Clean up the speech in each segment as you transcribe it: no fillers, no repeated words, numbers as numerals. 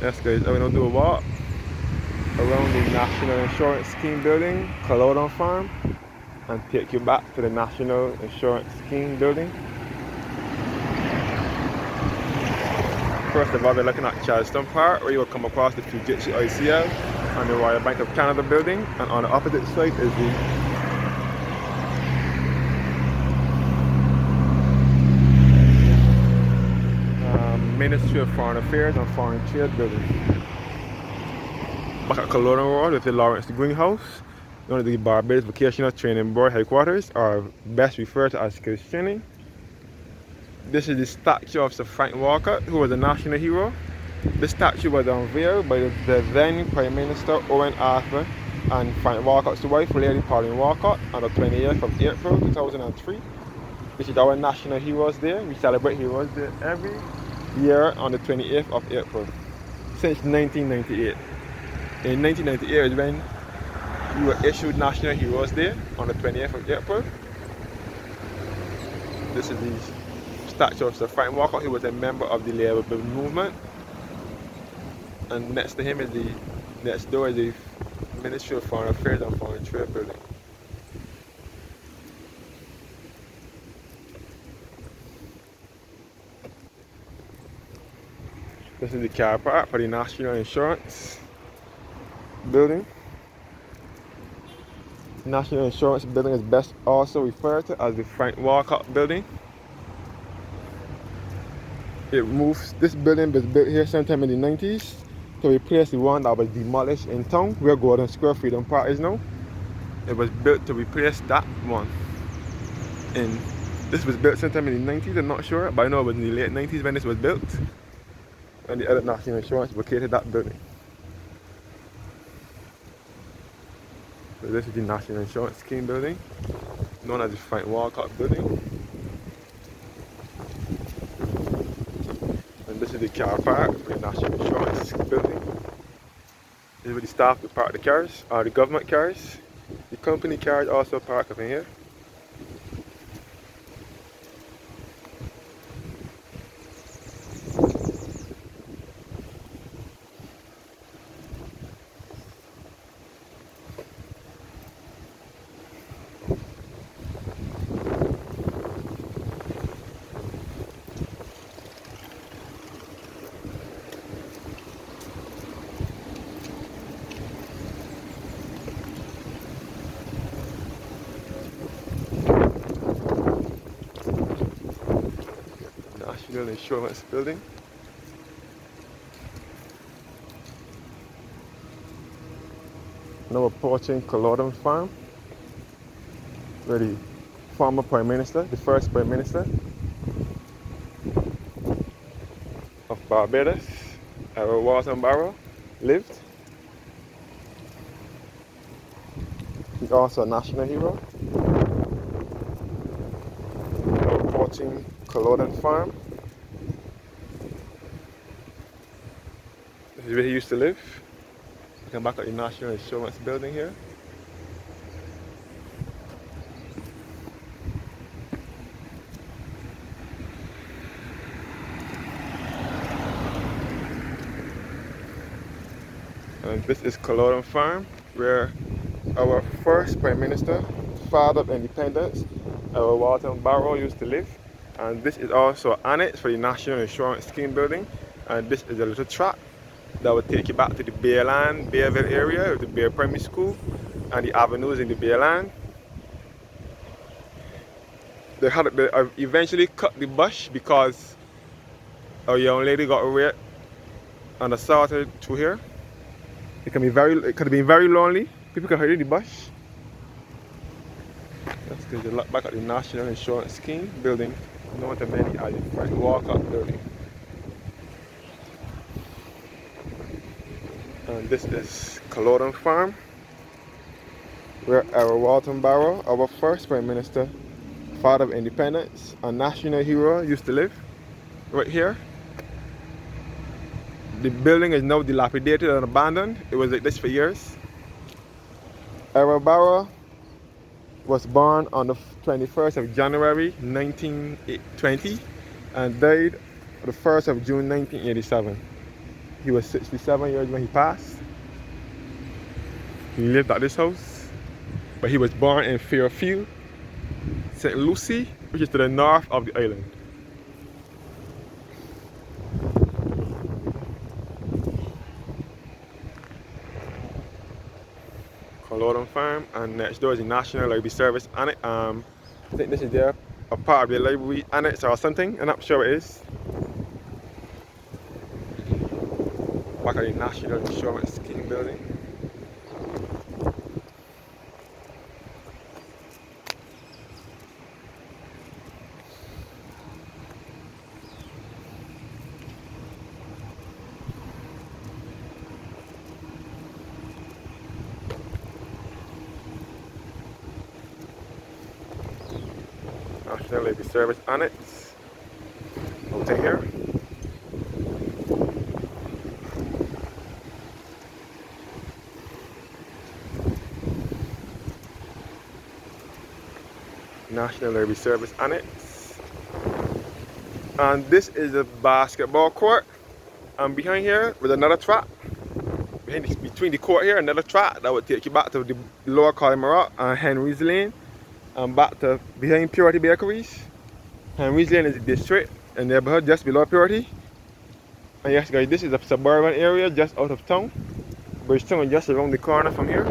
Yes guys, I'm going to do a walk around the National Insurance Scheme Building, Collodum Farm, and take you back to the National Insurance Scheme Building. First of all, we're looking at Charleston Park, where you will come across the Fujitsu ICL and the Royal Bank of Canada building, and on the opposite side is the Ministry of Foreign Affairs and Foreign Trade building. Back at Culloden Road with the Lawrence Greenhouse, one of the Barbados Vocational Training Board headquarters, or best referred to as skills training. This is the statue of Sir Frank Walcott, who was a national hero. This statue was unveiled by the then Prime Minister Owen Arthur and Frank Walcott's wife, Lady Pauline Walcott, on the 28th of April 2003. This is our National Heroes Day. We celebrate Heroes Day every year on the 28th of April since 1998. In 1998 is when we were issued National Heroes Day on the 20th of April. This is the statue of Sir Frank Walcott, who was a member of the Labour movement. And next to him is next door is the Ministry of Foreign Affairs and Foreign Trade building. This is the car park for the National Insurance Building. National Insurance Building is best also referred to as the Frank Walcott Building. This building was built here sometime in the 90s to replace the one that was demolished in town where Golden Square Freedom Park is now. It was built to replace that one. And this was built sometime in the 90s, I'm not sure, but I know it was in the late 90s when this was built. And the other National Insurance vacated that building. So this is the National Insurance Scheme Building, known as the Frank Walcott Building. And this is the car park for the National Insurance Building. This is where the staff will park the cars, or the government cars. The company cars also park up in here. National Insurance Building. Now approaching Collodum Farm, where the former Prime Minister, the first Prime Minister of Barbados, Walton Barrow, lived. He's also a national hero. Now approaching Culloden Farm. This is where he used to live. Looking back at the National Insurance Building here. And this is Culloden Farm, where our first Prime Minister, father of independence, Walton Barrow, used to live. And this is also annex for the National Insurance Scheme Building. And this is a little track that will take you back to the Bayland, Bayville area, with the Bay Primary School and the avenues in the Bayland. They eventually cut the bush because a young lady got raped and assaulted through here. It could have been very lonely. People can hear the bush. Let's take a look back at the National Insurance Scheme Building, known to many as the Frank Walcott Building. And this is Collodum Farm, where our Walton Barrow, our first Prime Minister, father of independence, a national hero, used to live. Right here. The building is now dilapidated and abandoned. It was like this for years. Our Barrow was born on the 21st of January 1920 and died on the 1st of June 1987. He was 67 years when he passed. He lived at this house, but he was born in Fairfield, St. Lucie, which is to the north of the island. Collodum Farm, and next door is the National Library Service Annex. I think this is a part of the library annex or something. I'm not sure what it is. Back at the National Insurance Scheme Building. National Library Service Annex. Out in here. National Library Service Annex. And this is a basketball court. And behind here with another track. Between the court here, another track that would take you back to the lower Culloden and Henry's Lane. And back to behind Purity Bakeries. Henry's Lane is the district and neighborhood just below Purity. And yes guys, this is a suburban area just out of town. Bridgetown is just around the corner from here.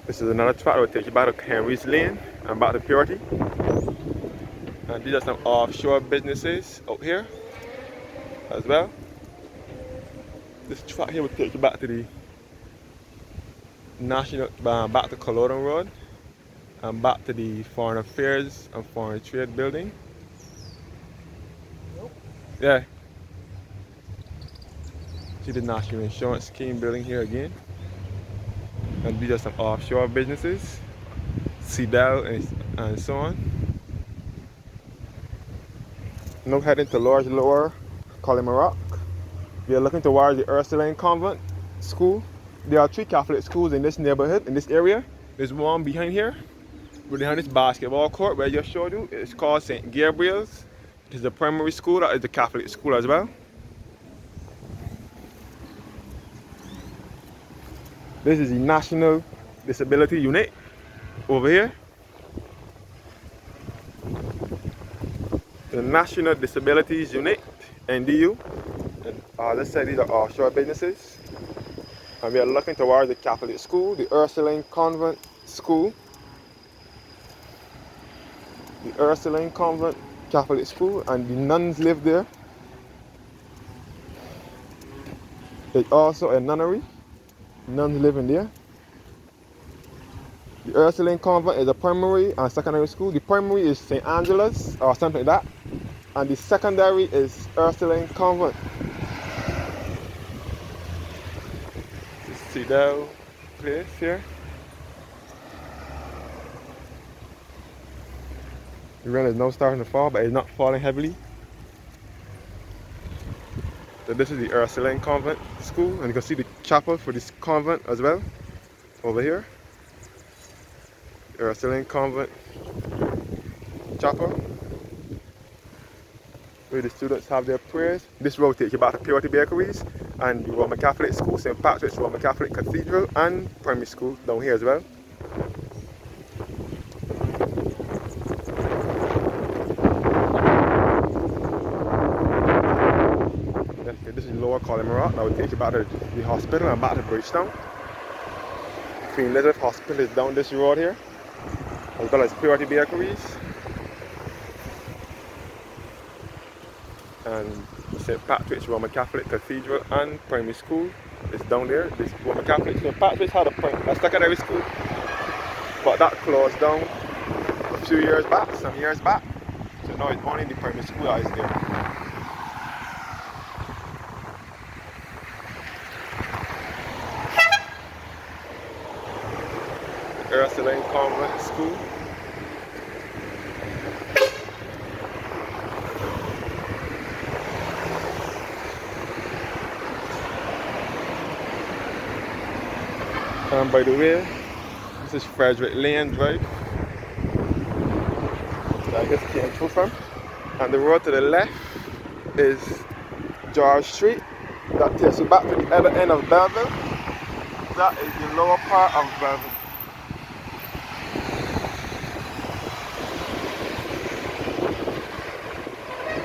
This is another track that will take you back to Henry's Lane and back to Purity. And these are some offshore businesses out here as well. This track here will take you back to the back to Culloden Road and back to the Foreign Affairs and Foreign Trade Building. Yeah. See the National Insurance Scheme Building here again. And these are some offshore businesses, Cedel and so on. Now heading to lower Culloden. We are looking towards the Ursuline Convent school. There are 3 Catholic schools in this neighborhood, in this area. There's one behind here, behind this basketball court where I just showed you. It's called St. Gabriel's. It is a primary school that is a Catholic school as well. This is the National Disability Unit over here. The National Disabilities Unit, NDU. And let's say these are offshore businesses. And we are looking towards the Catholic school, the Ursuline Convent School. The Ursuline Convent Catholic School, and the nuns live there. There's also a nunnery. Nuns live in there. The Ursuline Convent is a primary and secondary school. The primary is St. Angela's or something like that. And the secondary is Ursuline Convent. This Cedel place here. The rain is now starting to fall, but it's not falling heavily. So this is the Ursuline Convent School, and you can see the chapel for this convent as well over here. The Ursuline Convent Chapel, where the students have their prayers. This road takes you back to Purity Bakeries and the Roman Catholic School, St. Patrick's Roman Catholic Cathedral, and primary school down here as well. This is lower Culloden. That will take you back to the hospital and back to Bridgetown. Queen Elizabeth Hospital is down this road here, as well as Purity Bakeries and St. Patrick's Roman Catholic Cathedral and primary school is down there. This Roman Catholic St. Patrick's had a secondary school, but that closed down a few years back, some years back. So now it's only the primary school that is there. Ursuline Convent School. And by the way, this is Frederick Lane Drive. That I just came through from. And the road to the left is George Street. That takes you back to the other end of Belleville. That is the lower part of Belleville.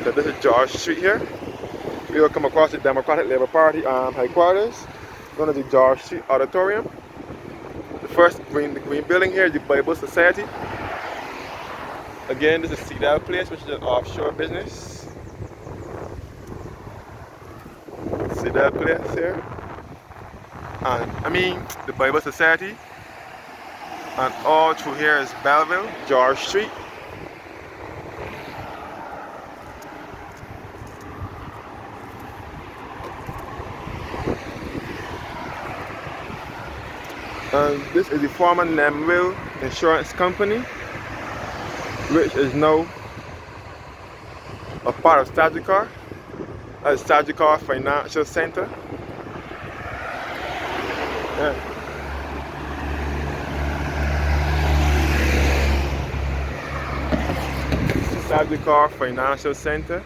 So this is George Street here. We will come across the Democratic Labour Party headquarters, known as the George Street Auditorium. The first green building here is the Bible Society. Again, this is Cedar Place, which is an offshore business. Cedar Place here. And I mean, the Bible Society. And all through here is Belleville, George Street. And this is the former Nemville Insurance Company, which is now a part of Sagicor, as Sagicor Financial Center. Yeah. Sagicor Financial Center,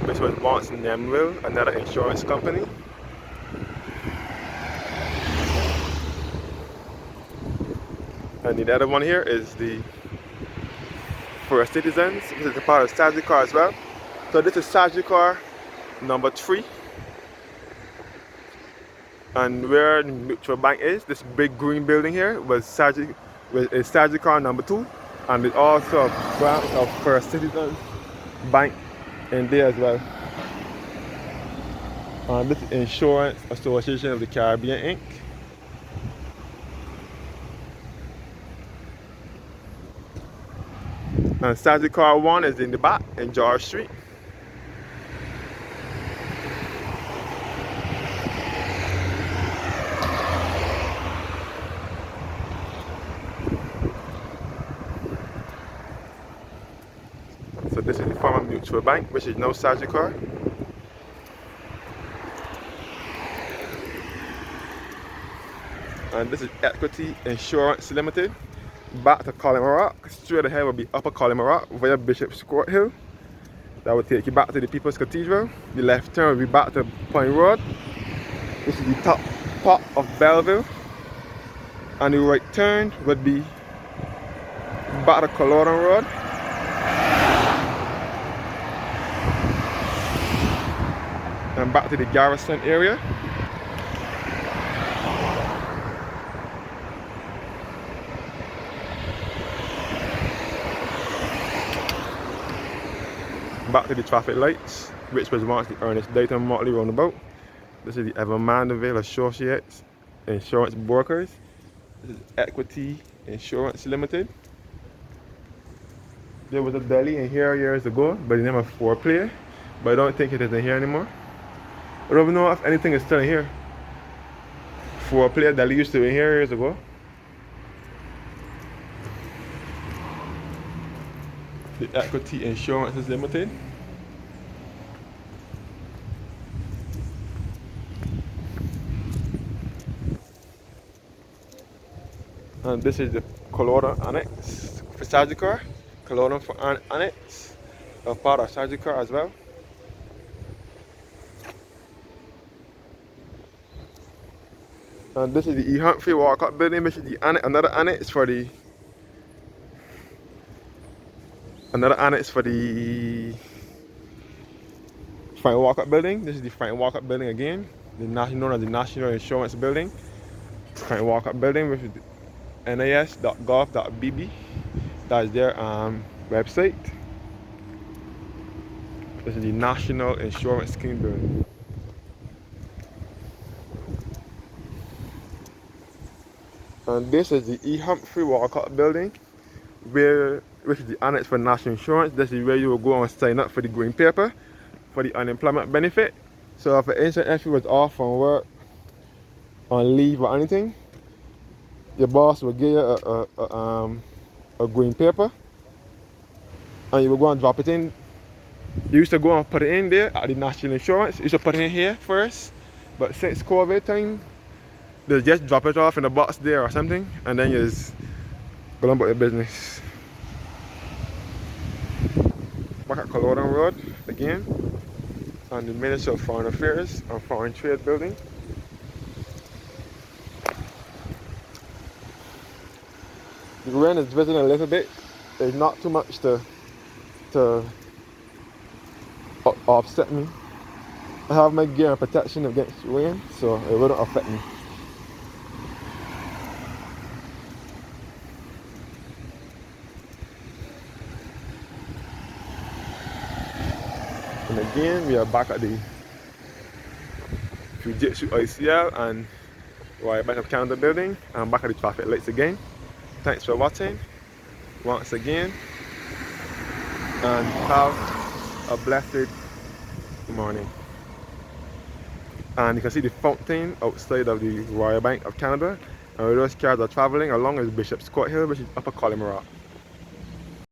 which was once Nemville, another insurance company. And the other one here is the First Citizens, which is a part of Sagicor as well. So this is Sagicor number 3. And where the Mutual Bank is, this big green building here was Sagicor number 2. And there's also a branch of First Citizens Bank in there as well. And this is Insurance Association of the Caribbean Inc. And Sagicor 1 is in the back in George Street. So this is the former Mutual Bank, which is now Sagicor. And this is Equity Insurance Limited. Back to Culloden, straight ahead will be Upper Culloden via Bishop's Court Hill. That will take you back to the People's Cathedral. The left turn will be back to Point Road. This is the top part of Belleville. And the right turn would be back to Culloden Road. And back to the Garrison area. Back to the traffic lights, which was once the Ernest Dayton Motley roundabout. This is the Evan Mandeville Associates Insurance Brokers. This is Equity Insurance Limited. There was a deli in here years ago by the name of Foreplay, but I don't think it is in here anymore. I don't even know if anything is still in here. Foreplay deli used to be in here years ago. The Equity Insurance is Limited. And this is the Culloden Annex for Sagicor. Collodum Farm Annex, a part of Sagicor as well. And this is the E. Humphrey Walcott Building, which is the another annex for the Frank Walcott Building. This is the Frank Walcott Building again, known as the National Insurance Building. Frank Walcott Building, which is NIS.gov.bb. That is their website. This is the National Insurance Scheme Building. And this is the E. Humphrey Walcott Building, which is the annex for national insurance. This is where you will go and sign up for the green paper for the unemployment benefit. So if an instance, if you was off from work, on leave or anything, your boss will give you a green paper, and you will go and drop it in. You used to go and put it in there at the national insurance. You used to put it in here first, but since COVID time, They just drop it off in a box there or something, and then you just go on about your business. Back at Culloden Road again, on the Ministry of Foreign Affairs and Foreign Trade Building. The rain is drizzling a little bit. There's not too much to upset me. I have my gear and protection against rain, so it wouldn't affect me. And again, we are back at the Fujitsu ICL and Royal Bank of Canada building. I'm back at the traffic lights again. Thanks for watching once again, and have a blessed morning. And you can see the fountain outside of the Royal Bank of Canada, and those cars are traveling along with Bishop's Court Hill, which is Upper Column Rock.